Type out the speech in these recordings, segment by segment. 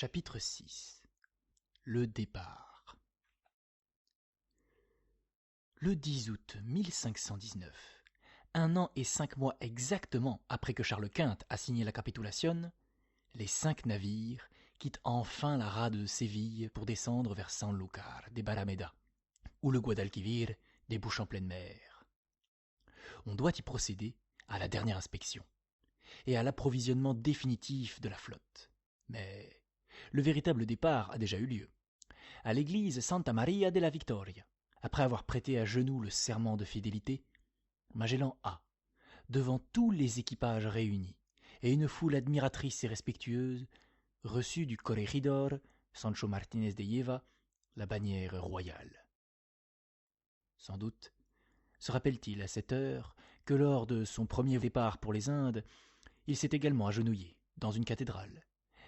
Chapitre 6. Le départ. Le 10 août 1519, 1 an et 5 mois exactement après que Charles Quint a signé la capitulation, les 5 navires quittent enfin la rade de Séville pour descendre vers Sanlúcar de Barrameda, où le Guadalquivir débouche en pleine mer. On doit y procéder à la dernière inspection et à l'approvisionnement définitif de la flotte. Mais le véritable départ a déjà eu lieu. À l'église Santa Maria della Victoria, après avoir prêté à genoux le serment de fidélité, Magellan a, devant tous les équipages réunis et une foule admiratrice et respectueuse, reçu du corregidor Sancho Martinez de Lleva la bannière royale. Sans doute se rappelle-t-il à cette heure que lors de son premier départ pour les Indes, il s'est également agenouillé dans une cathédrale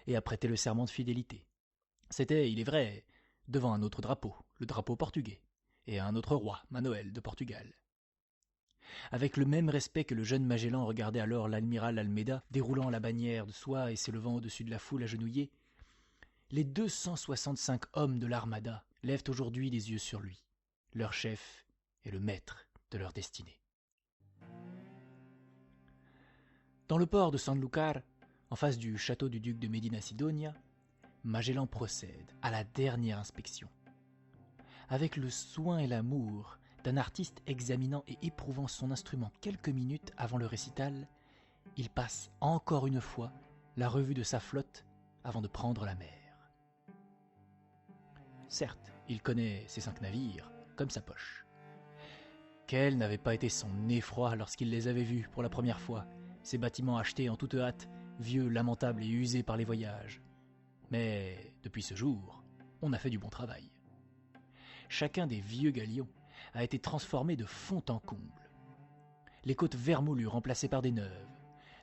et a prêté le serment de fidélité. C'était, il est vrai, devant un autre drapeau, le drapeau portugais, et un autre roi, Manoel de Portugal. Avec le même respect que le jeune Magellan regardait alors l'amiral Almeida déroulant la bannière de soie et s'élevant au-dessus de la foule agenouillée, les 265 hommes de l'armada lèvent aujourd'hui les yeux sur lui, leur chef et le maître de leur destinée. Dans le port de Sanlúcar, en face du château du duc de Medina Sidonia, Magellan procède à la dernière inspection. Avec le soin et l'amour d'un artiste examinant et éprouvant son instrument quelques minutes avant le récital, il passe encore une fois la revue de sa flotte avant de prendre la mer. Certes, il connaît ces 5 navires comme sa poche. Quel n'avait pas été son effroi lorsqu'il les avait vus pour la première fois, ces bâtiments achetés en toute hâte, vieux, lamentables et usés par les voyages. Mais depuis ce jour, on a fait du bon travail. Chacun des vieux galions a été transformé de fond en comble. Les côtes vermoulues remplacées par des neuves.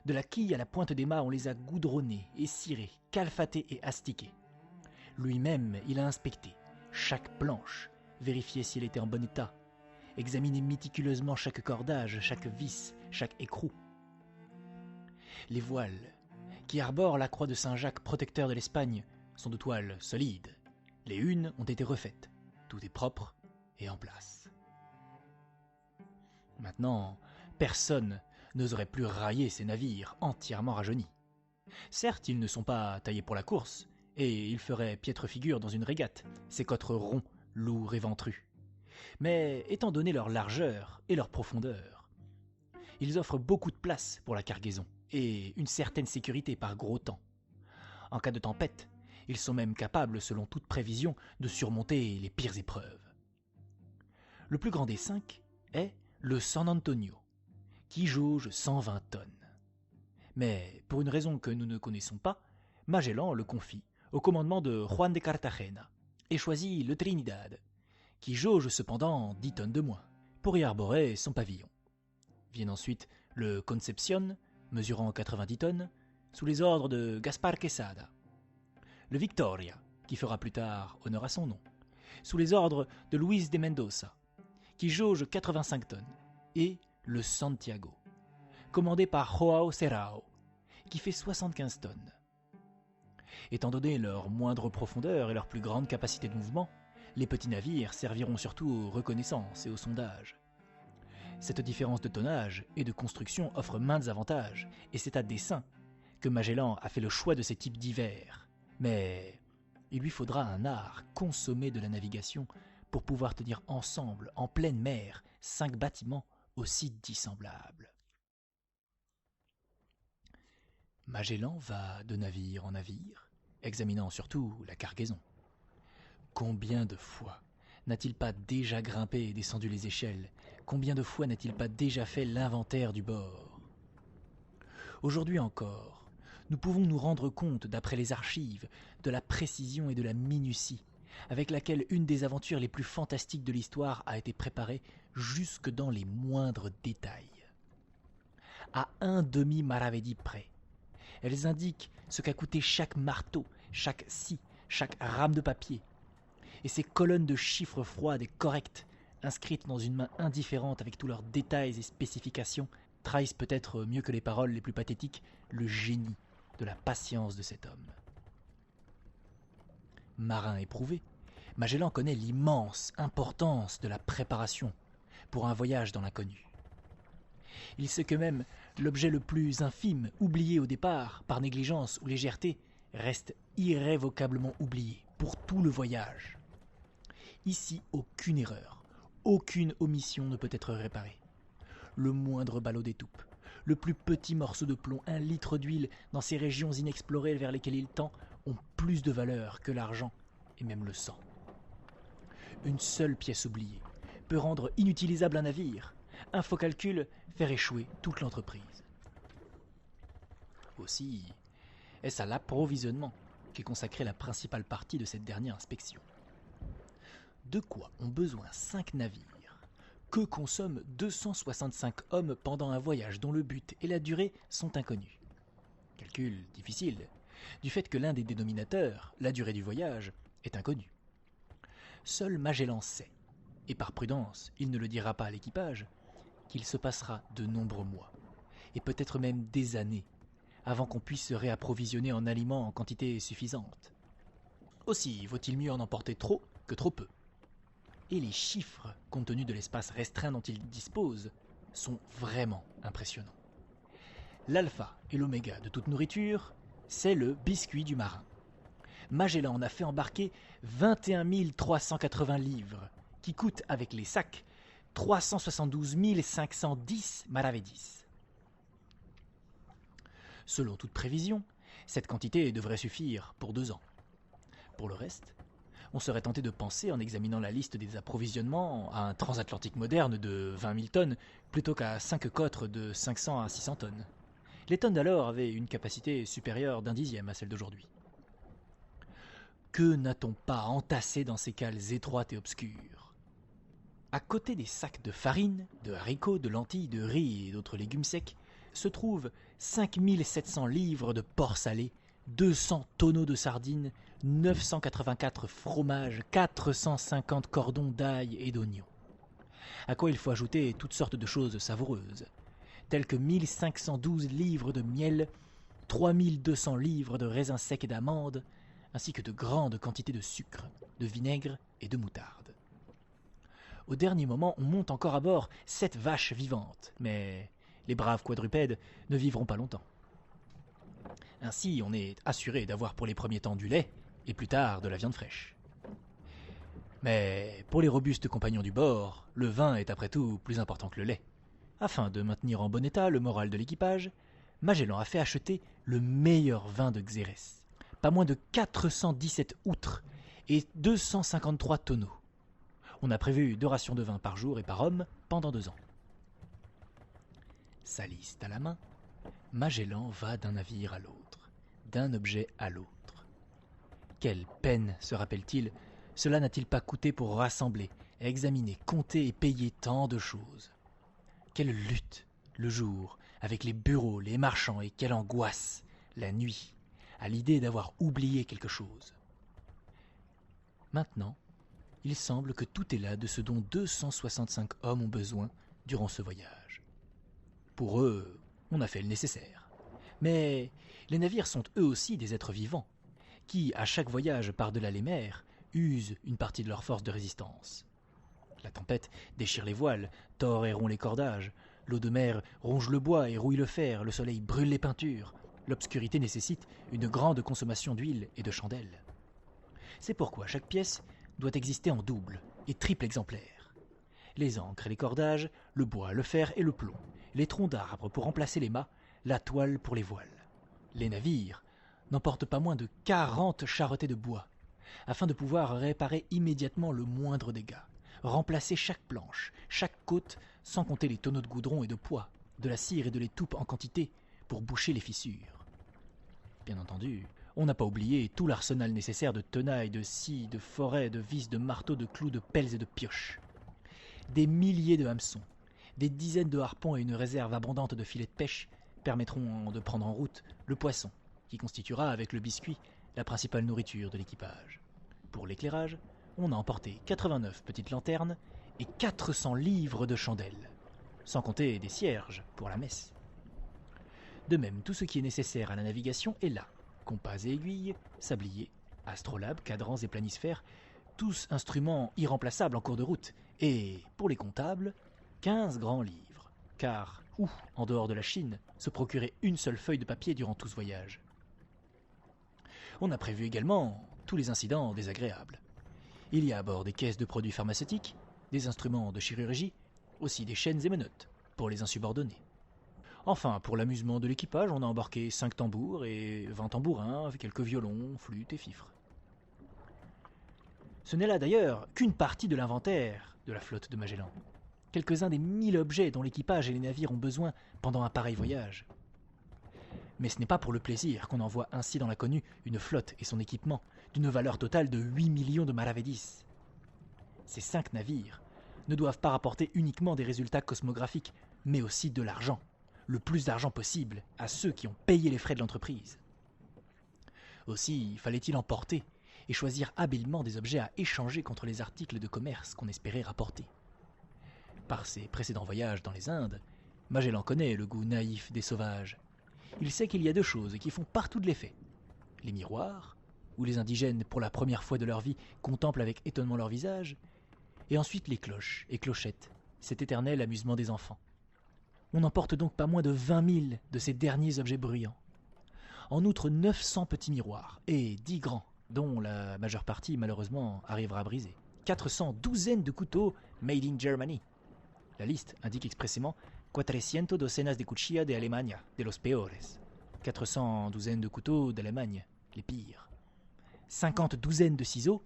De la quille à la pointe des mâts, on les a goudronnés, essirés, calfatés et astiqués. Lui-même, il a inspecté chaque planche, vérifié si elle était en bon état, examiné méticuleusement chaque cordage, chaque vis, chaque écrou. Les voiles, qui arborent la croix de Saint-Jacques, protecteur de l'Espagne, sont de toile solide. Les hunes ont été refaites. Tout est propre et en place. Maintenant, personne n'oserait plus railler ces navires entièrement rajeunis. Certes, ils ne sont pas taillés pour la course, et ils feraient piètre figure dans une régate, ces cotres ronds, lourds et ventrus. Mais étant donné leur largeur et leur profondeur, ils offrent beaucoup de place pour la cargaison et une certaine sécurité par gros temps. En cas de tempête, ils sont même capables, selon toute prévision, de surmonter les pires épreuves. Le plus grand des 5 est le San Antonio, qui jauge 120 tonnes. Mais pour une raison que nous ne connaissons pas, Magellan le confie au commandement de Juan de Cartagena et choisit le Trinidad, qui jauge cependant 10 tonnes de moins, pour y arborer son pavillon. Viennent ensuite le Concepción, mesurant 90 tonnes, sous les ordres de Gaspar Quesada, le Victoria, qui fera plus tard honneur à son nom, sous les ordres de Luis de Mendoza, qui jauge 85 tonnes, et le Santiago, commandé par Joao Serrao, qui fait 75 tonnes. Étant donné leur moindre profondeur et leur plus grande capacité de mouvement, les petits navires serviront surtout aux reconnaissances et aux sondages. Cette différence de tonnage et de construction offre maints avantages, et c'est à dessein que Magellan a fait le choix de ces types divers. Mais il lui faudra un art consommé de la navigation pour pouvoir tenir ensemble, en pleine mer, 5 bâtiments aussi dissemblables. Magellan va de navire en navire, examinant surtout la cargaison. Combien de fois n'a-t-il pas déjà grimpé et descendu les échelles? Combien de fois n'a-t-il pas déjà fait l'inventaire du bord? Aujourd'hui encore, nous pouvons nous rendre compte, d'après les archives, de la précision et de la minutie avec laquelle une des aventures les plus fantastiques de l'histoire a été préparée jusque dans les moindres détails. À un demi-maravedi près, elles indiquent ce qu'a coûté chaque marteau, chaque scie, chaque rame de papier. Et ces colonnes de chiffres froides et correctes, inscrites dans une main indifférente avec tous leurs détails et spécifications, trahissent peut-être mieux que les paroles les plus pathétiques le génie de la patience de cet homme. marin éprouvé, Magellan connaît l'immense importance de la préparation pour un voyage dans l'inconnu. Il sait que même l'objet le plus infime, oublié au départ par négligence ou légèreté, reste irrévocablement oublié pour tout le voyage. Ici, aucune erreur, aucune omission ne peut être réparée. Le moindre ballot d'étoupe, le plus petit morceau de plomb, 1 litre d'huile dans ces régions inexplorées vers lesquelles il tend, ont plus de valeur que l'argent et même le sang. Une seule pièce oubliée peut rendre inutilisable un navire. Un faux calcul faire échouer toute l'entreprise. Aussi, est-ce à l'approvisionnement qu'est consacrée la principale partie de cette dernière inspection. De quoi ont besoin 5 navires? Que consomment 265 hommes pendant un voyage dont le but et la durée sont inconnus? Calcul difficile, du fait que l'un des dénominateurs, la durée du voyage, est inconnu. Seul Magellan sait, et par prudence, il ne le dira pas à l'équipage, qu'il se passera de nombreux mois, et peut-être même des années, avant qu'on puisse se réapprovisionner en aliments en quantité suffisante. Aussi, vaut-il mieux en emporter trop que trop peu. Et les chiffres, compte tenu de l'espace restreint dont il dispose, sont vraiment impressionnants. L'alpha et l'oméga de toute nourriture, c'est le biscuit du marin. Magellan en a fait embarquer 21 380 livres, qui coûtent avec les sacs 372 510 maravedis. Selon toute prévision, cette quantité devrait suffire pour 2 ans. Pour le reste, on serait tenté de penser, en examinant la liste des approvisionnements, à un transatlantique moderne de 20 000 tonnes plutôt qu'à 5 cotres de 500 à 600 tonnes. Les tonnes d'alors avaient une capacité supérieure d'1 dixième à celle d'aujourd'hui. Que n'a-t-on pas entassé dans ces cales étroites et obscures? À côté des sacs de farine, de haricots, de lentilles, de riz et d'autres légumes secs, se trouvent 5 700 livres de porc salé, 200 tonneaux de sardines, 984 fromages, 450 cordons d'ail et d'oignons. À quoi il faut ajouter toutes sortes de choses savoureuses, telles que 1512 livres de miel, 3200 livres de raisins secs et d'amandes, ainsi que de grandes quantités de sucre, de vinaigre et de moutarde. Au dernier moment, on monte encore à bord 7 vaches vivantes, mais les braves quadrupèdes ne vivront pas longtemps. Ainsi, on est assuré d'avoir pour les premiers temps du lait, et plus tard de la viande fraîche. Mais pour les robustes compagnons du bord, le vin est après tout plus important que le lait. Afin de maintenir en bon état le moral de l'équipage, Magellan a fait acheter le meilleur vin de Xérès, pas moins de 417 outres et 253 tonneaux. On a prévu 2 rations de vin par jour et par homme pendant 2 ans. Sa liste à la main, Magellan va d'un navire à l'autre, d'un objet à l'autre. Quelle peine, se rappelle-t-il, cela n'a-t-il pas coûté pour rassembler, examiner, compter et payer tant de choses? Quelle lutte, le jour, avec les bureaux, les marchands, et quelle angoisse, la nuit, à l'idée d'avoir oublié quelque chose. Maintenant, il semble que tout est là de ce dont 265 hommes ont besoin durant ce voyage. Pour eux, on a fait le nécessaire. Mais les navires sont eux aussi des êtres vivants, qui, à chaque voyage par-delà les mers, usent une partie de leur force de résistance. La tempête déchire les voiles, tord et rompt les cordages, l'eau de mer ronge le bois et rouille le fer, le soleil brûle les peintures, l'obscurité nécessite une grande consommation d'huile et de chandelles. C'est pourquoi chaque pièce doit exister en double et triple exemplaire. Les ancres et les cordages, le bois, le fer et le plomb, les troncs d'arbres pour remplacer les mâts, la toile pour les voiles. Les navires n'emportent pas moins de 40 charretées de bois, afin de pouvoir réparer immédiatement le moindre dégât, remplacer chaque planche, chaque côte, sans compter les tonneaux de goudron et de pois, de la cire et de l'étoupe en quantité pour boucher les fissures. Bien entendu, on n'a pas oublié tout l'arsenal nécessaire de tenailles, de scies, de forêts, de vis, de marteaux, de clous, de pelles et de pioches. Des milliers de hameçons, des dizaines de harpons et une réserve abondante de filets de pêche permettront de prendre en route le poisson, qui constituera, avec le biscuit, la principale nourriture de l'équipage. Pour l'éclairage, on a emporté 89 petites lanternes et 400 livres de chandelles, sans compter des cierges pour la messe. De même, tout ce qui est nécessaire à la navigation est là, compas et aiguilles, sablier, Astrolabes, cadrans et planisphères, tous instruments irremplaçables en cours de route. Et, pour les comptables, 15 grands livres. Car, où, en dehors de la Chine, se procurer une seule feuille de papier durant tout ce voyage? On a prévu également tous les incidents désagréables. Il y a à bord des caisses de produits pharmaceutiques, des instruments de chirurgie, aussi des chaînes et menottes, pour les insubordonnés. Enfin, pour l'amusement de l'équipage, on a embarqué 5 tambours et 20 tambourins avec quelques violons, flûtes et fifres. Ce n'est là d'ailleurs qu'une partie de l'inventaire de la flotte de Magellan. Quelques-uns des 1000 objets dont l'équipage et les navires ont besoin pendant un pareil voyage. Mais ce n'est pas pour le plaisir qu'on envoie ainsi dans l'inconnu une flotte et son équipement d'une valeur totale de 8 millions de maravedis. Ces 5 navires ne doivent pas rapporter uniquement des résultats cosmographiques, mais aussi de l'argent, le plus d'argent possible à ceux qui ont payé les frais de l'entreprise. Aussi fallait-il emporter et choisir habilement des objets à échanger contre les articles de commerce qu'on espérait rapporter. Par ses précédents voyages dans les Indes, Magellan connaît le goût naïf des sauvages. Il sait qu'il y a 2 choses qui font partout de l'effet. Les miroirs, où les indigènes, pour la première fois de leur vie, contemplent avec étonnement leur visage, et ensuite les cloches et clochettes, cet éternel amusement des enfants. On n'emporte donc pas moins de 20 000 de ces derniers objets bruyants. En outre, 900 petits miroirs, et 10 grands, dont la majeure partie, malheureusement, arrivera à briser. 400 douzaines de couteaux made in Germany. La liste indique expressément 400 docenas de cuchillas de Alemania, de los peores. 400 douzaines de couteaux d'Allemagne, les pires. 50 douzaines de ciseaux,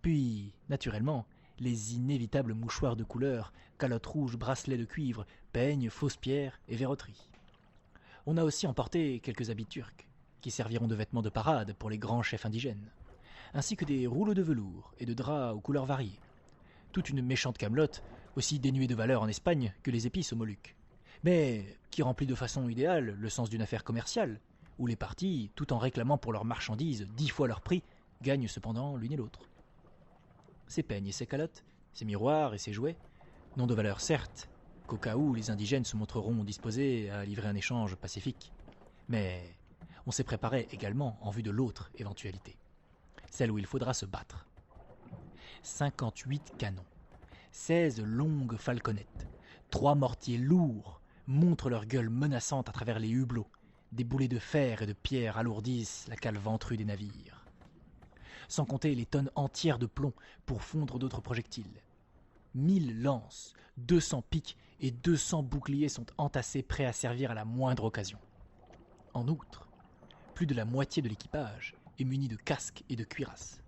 puis, naturellement, les inévitables mouchoirs de couleur, calottes rouges, bracelets de cuivre, peignes, fausses pierres et verroteries. On a aussi emporté quelques habits turcs, qui serviront de vêtements de parade pour les grands chefs indigènes, ainsi que des rouleaux de velours et de draps aux couleurs variées. Toute une méchante camelote, aussi dénuée de valeur en Espagne que les épices aux Moluques, mais qui remplit de façon idéale le sens d'une affaire commerciale, où les parties, tout en réclamant pour leurs marchandises 10 fois leur prix, gagnent cependant l'une et l'autre. Ces peignes et ces calottes, ces miroirs et ces jouets, n'ont de valeur certes, qu'au cas où les indigènes se montreront disposés à livrer un échange pacifique, mais on s'est préparé également en vue de l'autre éventualité, celle où il faudra se battre. 58 canons, 16 longues falconettes, 3 mortiers lourds montrent leur gueule menaçante à travers les hublots. Des boulets de fer et de pierre alourdissent la cale ventrue des navires. Sans compter les tonnes entières de plomb pour fondre d'autres projectiles. 1000 lances, 200 piques et 200 boucliers sont entassés prêts à servir à la moindre occasion. En outre, plus de la moitié de l'équipage est muni de casques et de cuirasses.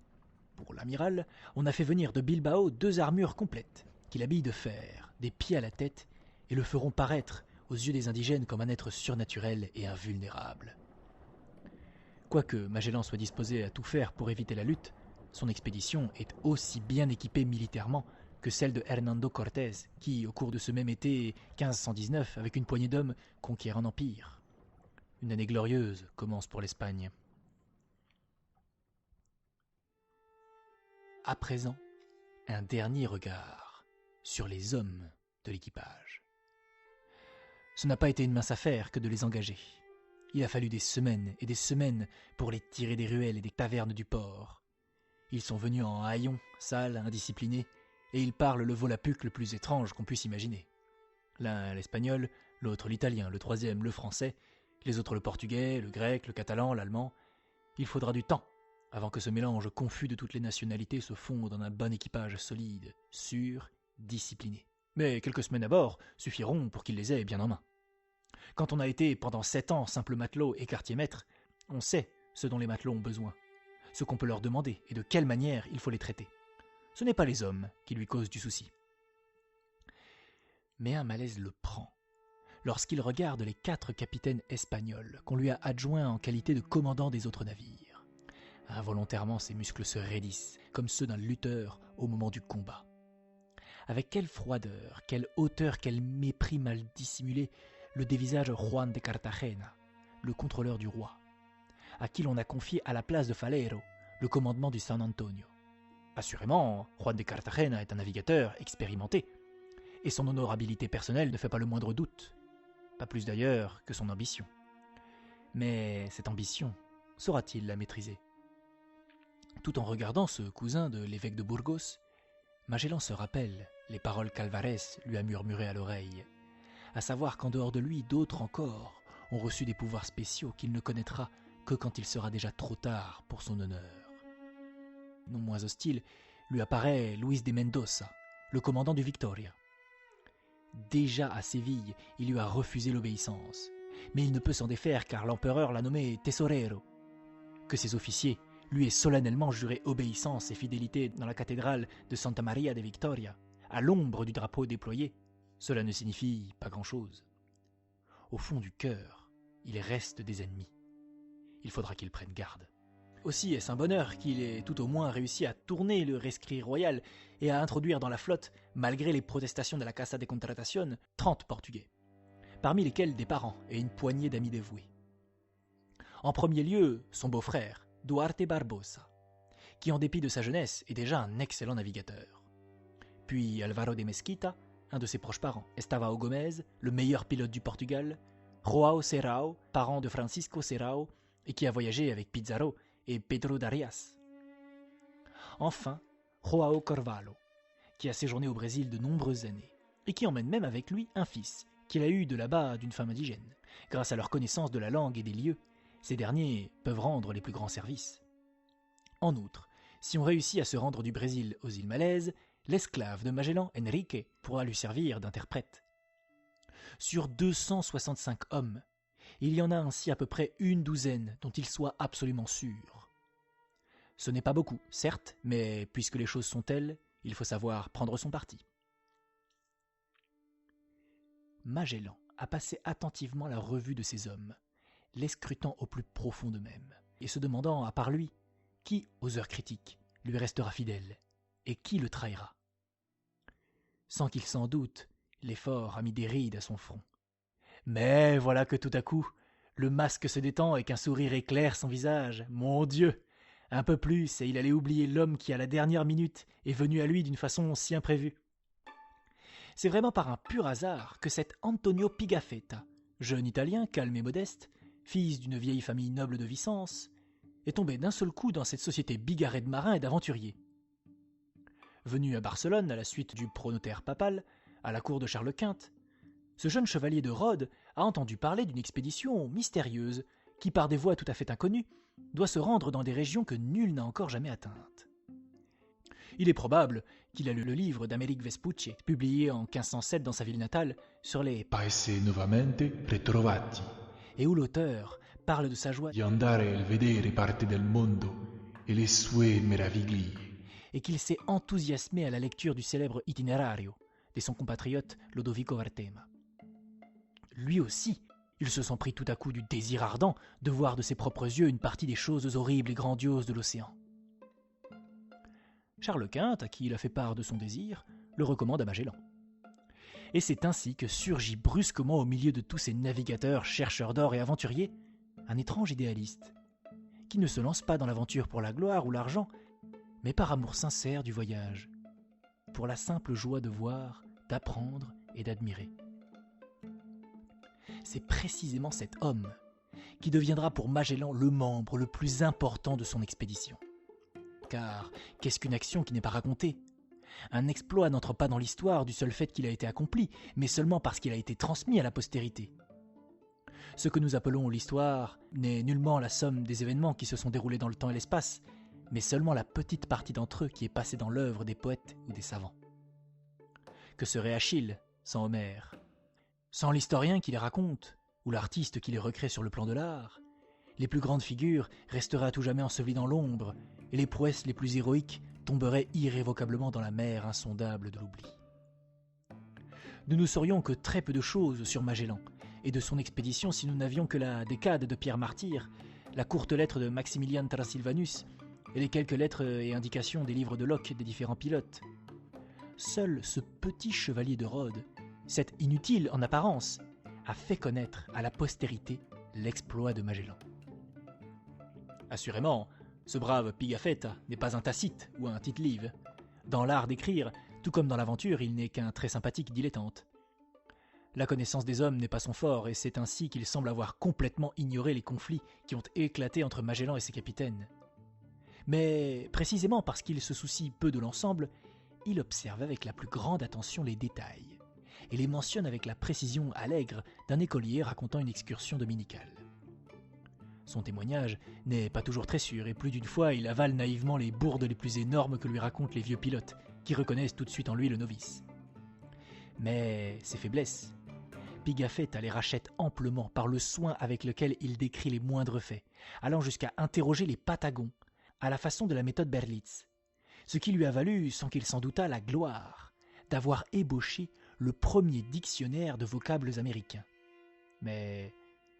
Pour l'amiral, on a fait venir de Bilbao 2 armures complètes, qui l'habillent de fer, des pieds à la tête, et le feront paraître aux yeux des indigènes comme un être surnaturel et invulnérable. Quoique Magellan soit disposé à tout faire pour éviter la lutte, son expédition est aussi bien équipée militairement que celle de Hernando Cortés, qui, au cours de ce même été 1519, avec une poignée d'hommes, conquiert un empire. Une année glorieuse commence pour l'Espagne. À présent, un dernier regard sur les hommes de l'équipage. Ce n'a pas été une mince affaire que de les engager. Il a fallu des semaines et des semaines pour les tirer des ruelles et des tavernes du port. Ils sont venus en haillons, sales, indisciplinés, et ils parlent le volapuc le plus étrange qu'on puisse imaginer. L'un l'espagnol, l'autre l'italien, le troisième le français, les autres le portugais, le grec, le catalan, l'allemand. Il faudra du temps avant que ce mélange confus de toutes les nationalités se fonde en un bon équipage solide, sûr, discipliné. Mais quelques semaines à bord suffiront pour qu'ils les aient bien en main. Quand on a été pendant 7 ans simple matelot et quartier-maître, on sait ce dont les matelots ont besoin, ce qu'on peut leur demander et de quelle manière il faut les traiter. Ce n'est pas les hommes qui lui causent du souci. Mais un malaise le prend lorsqu'il regarde les 4 capitaines espagnols qu'on lui a adjoints en qualité de commandant des autres navires. Involontairement, ses muscles se raidissent, comme ceux d'un lutteur au moment du combat. Avec quelle froideur, quelle hauteur, quel mépris mal dissimulé le dévisage Juan de Cartagena, le contrôleur du roi, à qui l'on a confié à la place de Falero le commandement du San Antonio. Assurément, Juan de Cartagena est un navigateur expérimenté, et son honorabilité personnelle ne fait pas le moindre doute, pas plus d'ailleurs que son ambition. Mais cette ambition, saura-t-il la maîtriser ? Tout en regardant ce cousin de l'évêque de Burgos, Magellan se rappelle les paroles qu'Alvarez lui a murmurées à l'oreille, à savoir qu'en dehors de lui, d'autres encore ont reçu des pouvoirs spéciaux qu'il ne connaîtra que quand il sera déjà trop tard pour son honneur. Non moins hostile, lui apparaît Luis de Mendoza, le commandant du Victoria. Déjà à Séville, il lui a refusé l'obéissance, mais il ne peut s'en défaire car l'empereur l'a nommé tesorero. Que ses officiers lui aient solennellement juré obéissance et fidélité dans la cathédrale de Santa Maria de Victoria, à l'ombre du drapeau déployé, cela ne signifie pas grand-chose. Au fond du cœur, il reste des ennemis. Il faudra qu'il prenne garde. Aussi est-ce un bonheur qu'il ait tout au moins réussi à tourner le rescrit royal et à introduire dans la flotte, malgré les protestations de la Casa de Contratación, 30 Portugais, parmi lesquels des parents et une poignée d'amis dévoués. En premier lieu, son beau-frère, Duarte Barbosa, qui en dépit de sa jeunesse est déjà un excellent navigateur. Puis Alvaro de Mesquita, un de ses proches parents, Estavao Gomez, le meilleur pilote du Portugal, João Serrao, parent de Francisco Serrao, et qui a voyagé avec Pizarro et Pedro Darias. Enfin, João Carvalho, qui a séjourné au Brésil de nombreuses années, et qui emmène même avec lui un fils, qu'il a eu de là-bas d'une femme indigène. Grâce à leur connaissance de la langue et des lieux, ces derniers peuvent rendre les plus grands services. En outre, si on réussit à se rendre du Brésil aux îles Malaises, l'esclave de Magellan, Henrique, pourra lui servir d'interprète. Sur 265 hommes, il y en a ainsi à peu près une douzaine dont il soit absolument sûr. Ce n'est pas beaucoup, certes, mais puisque les choses sont telles, il faut savoir prendre son parti. Magellan a passé attentivement la revue de ces hommes, les scrutant au plus profond d'eux-mêmes, et se demandant, à part lui, qui, aux heures critiques, lui restera fidèle, et qui le trahira. Sans qu'il s'en doute, l'effort a mis des rides à son front. Mais voilà que tout à coup, le masque se détend et qu'un sourire éclaire son visage. Mon Dieu! Un peu plus, et il allait oublier l'homme qui, à la dernière minute, est venu à lui d'une façon si imprévue. C'est vraiment par un pur hasard que cet Antonio Pigafetta, jeune Italien calme et modeste, fils d'une vieille famille noble de Vicence, est tombé d'un seul coup dans cette société bigarrée de marins et d'aventuriers. Venu à Barcelone à la suite du pronotaire papal, à la cour de Charles Quint, ce jeune chevalier de Rhodes a entendu parler d'une expédition mystérieuse qui, par des voies tout à fait inconnues, doit se rendre dans des régions que nul n'a encore jamais atteintes. Il est probable qu'il a lu le livre d'Améric Vespucci, publié en 1507 dans sa ville natale, sur les Paese nuovamente ritrovati, et où l'auteur parle de sa joie di andare a vedere parte del mondo e le sue meraviglie. Et qu'il s'est enthousiasmé à la lecture du célèbre Itinerario de son compatriote Lodovico Vartema. Lui aussi, il se sent pris tout à coup du désir ardent de voir de ses propres yeux une partie des choses horribles et grandioses de l'océan. Charles Quint, à qui il a fait part de son désir, le recommande à Magellan. Et c'est ainsi que surgit brusquement au milieu de tous ces navigateurs, chercheurs d'or et aventuriers, un étrange idéaliste, qui ne se lance pas dans l'aventure pour la gloire ou l'argent, mais par amour sincère du voyage, pour la simple joie de voir, d'apprendre et d'admirer. C'est précisément cet homme qui deviendra pour Magellan le membre le plus important de son expédition. Car qu'est-ce qu'une action qui n'est pas racontée ? Un exploit n'entre pas dans l'histoire du seul fait qu'il a été accompli, mais seulement parce qu'il a été transmis à la postérité. Ce que nous appelons l'histoire n'est nullement la somme des événements qui se sont déroulés dans le temps et l'espace, mais seulement la petite partie d'entre eux qui est passée dans l'œuvre des poètes ou des savants. Que serait Achille sans Homère ? Sans l'historien qui les raconte, ou l'artiste qui les recrée sur le plan de l'art, les plus grandes figures resteraient à tout jamais ensevelies dans l'ombre, et les prouesses les plus héroïques tomberaient irrévocablement dans la mer insondable de l'oubli. Nous ne saurions que très peu de choses sur Magellan et de son expédition si nous n'avions que la décade de Pierre Martyr, la courte lettre de Maximilian Transylvanus et les quelques lettres et indications des livres de Locke des différents pilotes. Seul ce petit chevalier de Rhodes, cet inutile en apparence, a fait connaître à la postérité l'exploit de Magellan. Assurément, ce brave Pigafetta n'est pas un Tacite ou un Tite-Live. Dans l'art d'écrire, tout comme dans l'aventure, il n'est qu'un très sympathique dilettante. La connaissance des hommes n'est pas son fort, et c'est ainsi qu'il semble avoir complètement ignoré les conflits qui ont éclaté entre Magellan et ses capitaines. Mais précisément parce qu'il se soucie peu de l'ensemble, il observe avec la plus grande attention les détails et les mentionne avec la précision allègre d'un écolier racontant une excursion dominicale. Son témoignage n'est pas toujours très sûr et plus d'une fois il avale naïvement les bourdes les plus énormes que lui racontent les vieux pilotes qui reconnaissent tout de suite en lui le novice. Mais ses faiblesses, Pigafetta les rachète amplement par le soin avec lequel il décrit les moindres faits, allant jusqu'à interroger les Patagons à la façon de la méthode Berlitz, ce qui lui a valu, sans qu'il s'en doutât, la gloire d'avoir ébauché le premier dictionnaire de vocables américains. Mais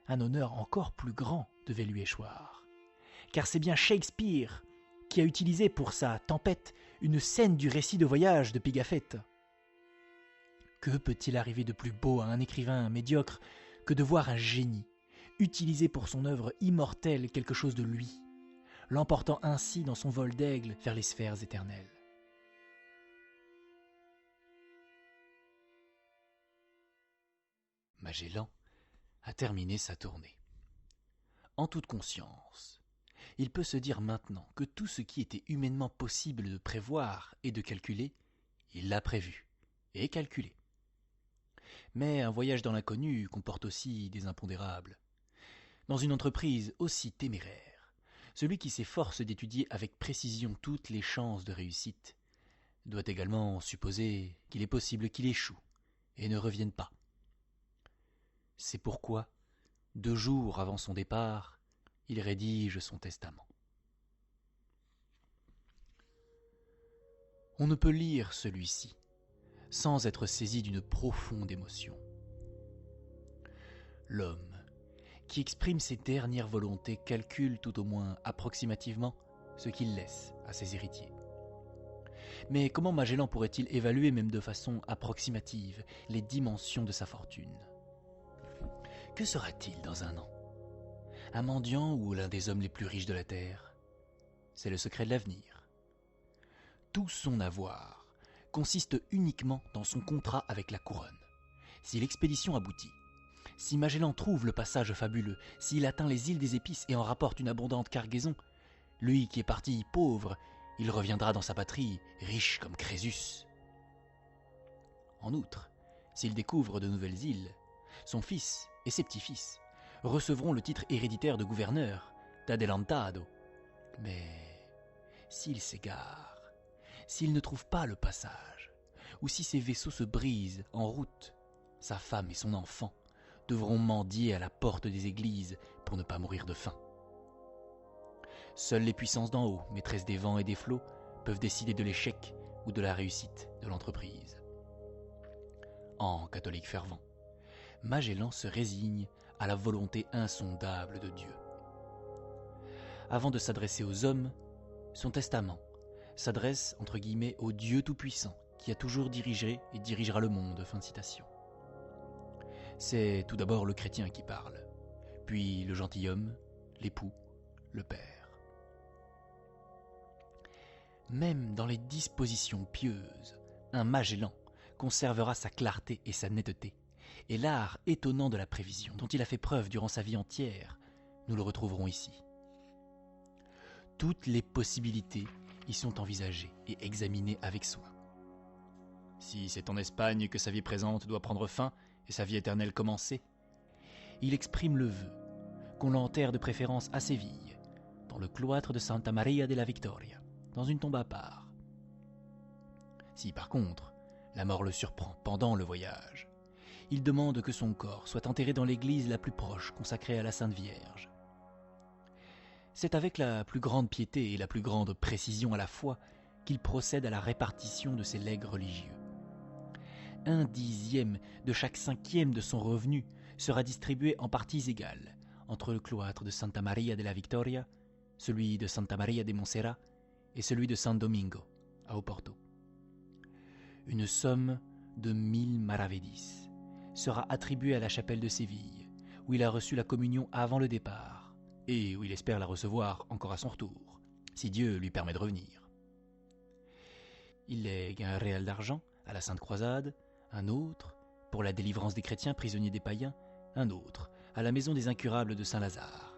un honneur encore plus grand devait lui échoir, car c'est bien Shakespeare qui a utilisé pour sa Tempête une scène du récit de voyage de Pigafetta. Que peut-il arriver de plus beau à un écrivain médiocre que de voir un génie utiliser pour son œuvre immortelle quelque chose de lui, l'emportant ainsi dans son vol d'aigle vers les sphères éternelles. Magellan a terminé sa tournée. En toute conscience, il peut se dire maintenant que tout ce qui était humainement possible de prévoir et de calculer, il l'a prévu et calculé. Mais un voyage dans l'inconnu comporte aussi des impondérables. Dans une entreprise aussi téméraire, celui qui s'efforce d'étudier avec précision toutes les chances de réussite doit également supposer qu'il est possible qu'il échoue et ne revienne pas. C'est pourquoi, 2 jours avant son départ, il rédige son testament. On ne peut lire celui-ci sans être saisi d'une profonde émotion. L'homme qui exprime ses dernières volontés calcule tout au moins approximativement ce qu'il laisse à ses héritiers. Mais comment Magellan pourrait-il évaluer même de façon approximative les dimensions de sa fortune ? Que sera-t-il dans 1 an ? Un mendiant ou l'un des hommes les plus riches de la terre ? C'est le secret de l'avenir. Tout son avoir consiste uniquement dans son contrat avec la couronne. Si l'expédition aboutit, si Magellan trouve le passage fabuleux, s'il atteint les îles des Épices et en rapporte une abondante cargaison, lui qui est parti pauvre, il reviendra dans sa patrie riche comme Crésus. En outre, s'il découvre de nouvelles îles, son fils et ses petits-fils recevront le titre héréditaire de gouverneur, d'adelantado. Mais s'il s'égare, s'il ne trouve pas le passage, ou si ses vaisseaux se brisent en route, sa femme et son enfant devront mendier à la porte des églises pour ne pas mourir de faim. Seules les puissances d'en haut, maîtresses des vents et des flots, peuvent décider de l'échec ou de la réussite de l'entreprise. En catholique fervent, Magellan se résigne à la volonté insondable de Dieu. Avant de s'adresser aux hommes, son testament s'adresse entre guillemets au Dieu Tout-Puissant qui a toujours dirigé et dirigera le monde. Fin de citation. C'est tout d'abord le chrétien qui parle, puis le gentilhomme, l'époux, le père. Même dans les dispositions pieuses, un Magellan conservera sa clarté et sa netteté, et l'art étonnant de la prévision dont il a fait preuve durant sa vie entière, nous le retrouverons ici. Toutes les possibilités y sont envisagées et examinées avec soin. Si c'est en Espagne que sa vie présente doit prendre fin et sa vie éternelle commencer, il exprime le vœu qu'on l'enterre de préférence à Séville, dans le cloître de Santa Maria de la Victoria, dans une tombe à part. Si par contre, la mort le surprend pendant le voyage, il demande que son corps soit enterré dans l'église la plus proche consacrée à la Sainte Vierge. C'est avec la plus grande piété et la plus grande précision à la fois qu'il procède à la répartition de ses legs religieux. 1/10 de chaque 5e de son revenu sera distribué en parties égales entre le cloître de Santa Maria de la Victoria, celui de Santa Maria de Montserrat et celui de San Domingo, à Oporto. Une somme de 1000 maravedis sera attribuée à la chapelle de Séville, où il a reçu la communion avant le départ, et où il espère la recevoir encore à son retour, si Dieu lui permet de revenir. Il lègue un réal d'argent à la Sainte Croisade, un autre pour la délivrance des chrétiens prisonniers des païens, un autre à la maison des incurables de Saint-Lazare,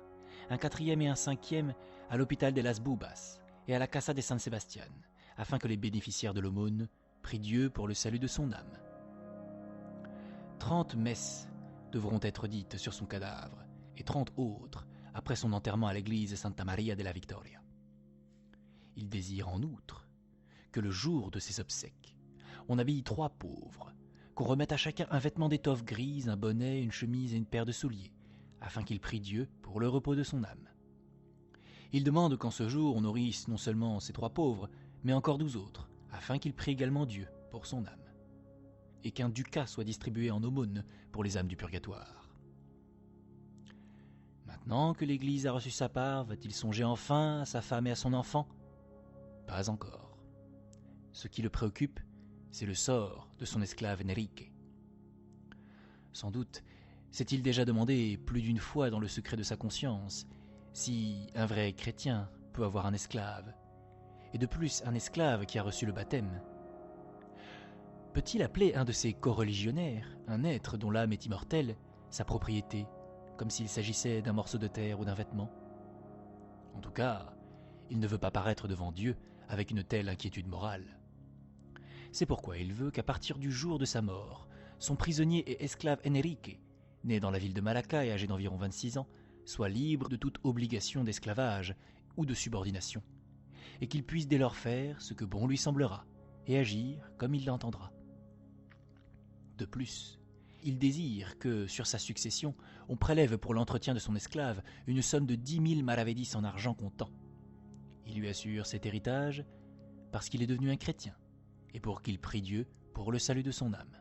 un 4e et un 5e à l'hôpital de las Bubas, et à la Casa de San Sebastián, afin que les bénéficiaires de l'aumône prient Dieu pour le salut de son âme. 30 messes devront être dites sur son cadavre, et 30 autres après son enterrement à l'église Santa Maria della Victoria. Il désire en outre que le jour de ses obsèques, on habille 3 pauvres, qu'on remette à chacun un vêtement d'étoffe grise, un bonnet, une chemise et une paire de souliers, afin qu'il prie Dieu pour le repos de son âme. Il demande qu'en ce jour on nourrisse non seulement ces 3 pauvres, mais encore 12 autres, afin qu'il prie également Dieu pour son âme, et qu'un ducat soit distribué en aumône pour les âmes du purgatoire. Maintenant que l'Église a reçu sa part, va-t-il songer enfin à sa femme et à son enfant ? Pas encore. Ce qui le préoccupe, c'est le sort de son esclave Enrique. Sans doute s'est-il déjà demandé plus d'une fois dans le secret de sa conscience si un vrai chrétien peut avoir un esclave, et de plus un esclave qui a reçu le baptême. Peut-il appeler un de ses coreligionnaires, un être dont l'âme est immortelle, sa propriété, comme s'il s'agissait d'un morceau de terre ou d'un vêtement ? En tout cas, il ne veut pas paraître devant Dieu avec une telle inquiétude morale. C'est pourquoi il veut qu'à partir du jour de sa mort, son prisonnier et esclave Enrique, né dans la ville de Malacca et âgé d'environ 26 ans, soit libre de toute obligation d'esclavage ou de subordination, et qu'il puisse dès lors faire ce que bon lui semblera, et agir comme il l'entendra. De plus, il désire que, sur sa succession, on prélève pour l'entretien de son esclave une somme de 10 000 maravedis en argent comptant. Il lui assure cet héritage parce qu'il est devenu un chrétien, et pour qu'il prie Dieu pour le salut de son âme.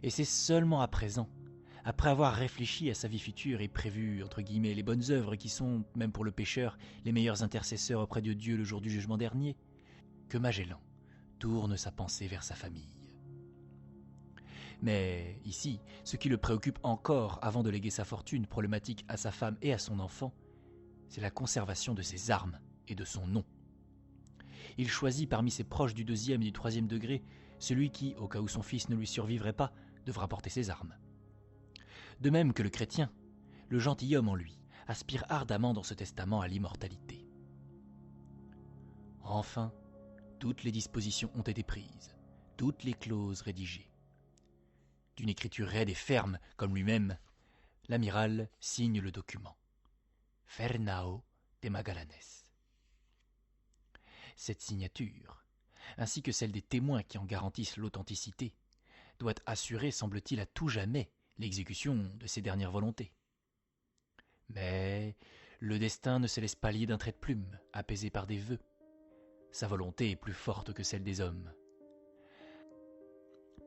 Et c'est seulement à présent, après avoir réfléchi à sa vie future et prévu, entre guillemets, les bonnes œuvres qui sont, même pour le pécheur, les meilleurs intercesseurs auprès de Dieu le jour du jugement dernier, que Magellan tourne sa pensée vers sa famille. Mais ici, ce qui le préoccupe encore avant de léguer sa fortune problématique à sa femme et à son enfant, c'est la conservation de ses armes et de son nom. Il choisit parmi ses proches du 2e et du 3e degré celui qui, au cas où son fils ne lui survivrait pas, devra porter ses armes. De même que le chrétien, le gentilhomme en lui aspire ardemment dans ce testament à l'immortalité. Enfin, toutes les dispositions ont été prises, toutes les clauses rédigées. D'une écriture raide et ferme comme lui-même, l'amiral signe le document. Fernão de Magallanes. Cette signature, ainsi que celle des témoins qui en garantissent l'authenticité, doit assurer, semble-t-il, à tout jamais l'exécution de ses dernières volontés. Mais le destin ne se laisse pas lier d'un trait de plume, apaisé par des vœux. Sa volonté est plus forte que celle des hommes.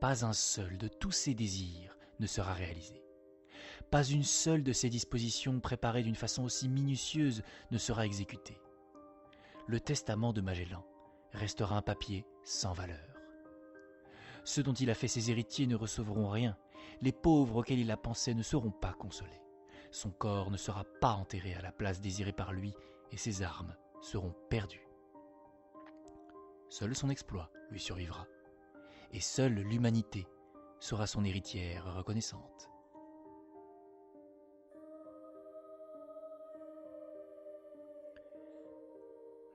Pas un seul de tous ses désirs ne sera réalisé. Pas une seule de ses dispositions préparées d'une façon aussi minutieuse ne sera exécutée. Le testament de Magellan restera un papier sans valeur. Ceux dont il a fait ses héritiers ne recevront rien. Les pauvres auxquels il a pensé ne seront pas consolés. Son corps ne sera pas enterré à la place désirée par lui et ses armes seront perdues. Seul son exploit lui survivra. Et seule l'humanité sera son héritière reconnaissante.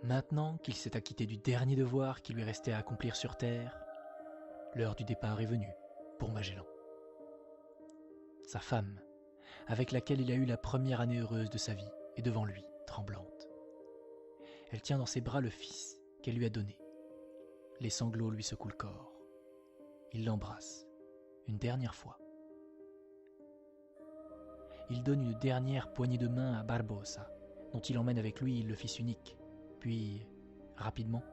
Maintenant qu'il s'est acquitté du dernier devoir qui lui restait à accomplir sur terre, l'heure du départ est venue pour Magellan. Sa femme, avec laquelle il a eu la première année heureuse de sa vie, est devant lui, tremblante. Elle tient dans ses bras le fils qu'elle lui a donné. Les sanglots lui secouent le corps. Il l'embrasse, une dernière fois. Il donne une dernière poignée de main à Barbosa, dont il emmène avec lui le fils unique. Puis, rapidement,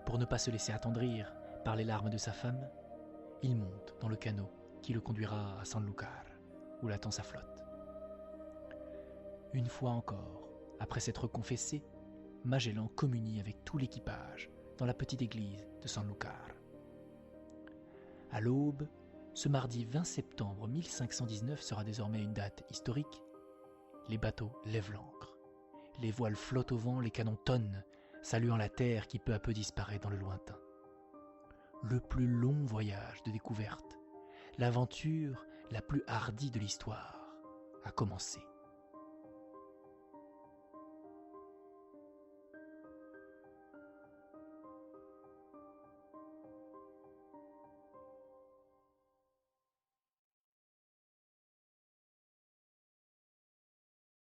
pour ne pas se laisser attendrir par les larmes de sa femme, il monte dans le canot qui le conduira à Sanlúcar, où l'attend sa flotte. Une fois encore, après s'être confessé, Magellan communie avec tout l'équipage dans la petite église de Sanlúcar. À l'aube, ce mardi 20 septembre 1519 sera désormais une date historique. Les bateaux lèvent l'ancre. Les voiles flottent au vent, les canons tonnent, saluant la terre qui peu à peu disparaît dans le lointain. Le plus long voyage de découverte, l'aventure la plus hardie de l'histoire, a commencé.